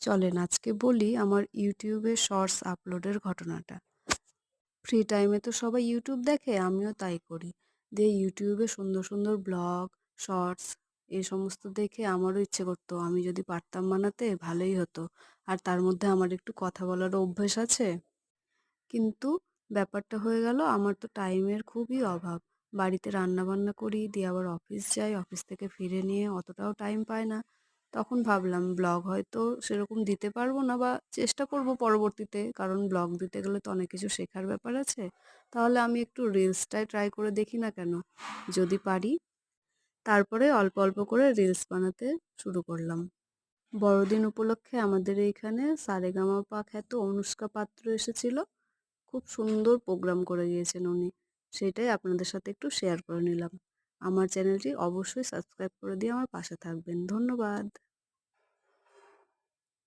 চলেন আজকে বলি আমার ইউটিউবে শর্টস আপলোডের ঘটনাটা। ফ্রি টাইমে তো সবাই ইউটিউব দেখে, আমিও তাই করি। দিয়ে ইউটিউবে সুন্দর সুন্দর ব্লগ, শর্টস এই সমস্ত দেখে আমারও ইচ্ছে করতো আমি যদি পারতাম বানাতে ভালোই হতো। আর তার মধ্যে আমার একটু কথা বলারও অভ্যেস আছে। কিন্তু ব্যাপারটা হয়ে গেল, আমার তো টাইমের খুবই অভাব। বাড়িতে রান্নাবান্না করি, দিয়ে আবার অফিস যাই, অফিস থেকে ফিরে নিয়ে অতটাও টাইম পাই না। তখন ভাবলাম ব্লগ হয়তো সেরকম দিতে পারবো না, বা চেষ্টা করব পরবর্তীতে, কারণ ব্লগ দিতে গেলে তো অনেক কিছু শেখার ব্যাপার আছে। তাহলে আমি একটু রিলসটাই ট্রাই করে দেখি না কেন, যদি পারি। তারপরে অল্প অল্প করে রিলস বানাতে শুরু করলাম। বড়দিন উপলক্ষে আমাদের এইখানে সারেগামাপা খ্যাত অনুষ্কা পাত্র এসেছিল। খুব সুন্দর প্রোগ্রাম করে গিয়েছেন উনি। সেটাই আপনাদের সাথে একটু শেয়ার করে নিলাম। আমার চ্যানেলটি অবশ্যই সাবস্ক্রাইব করে দিয়ে আমার পাশে থাকবেন। ধন্যবাদ।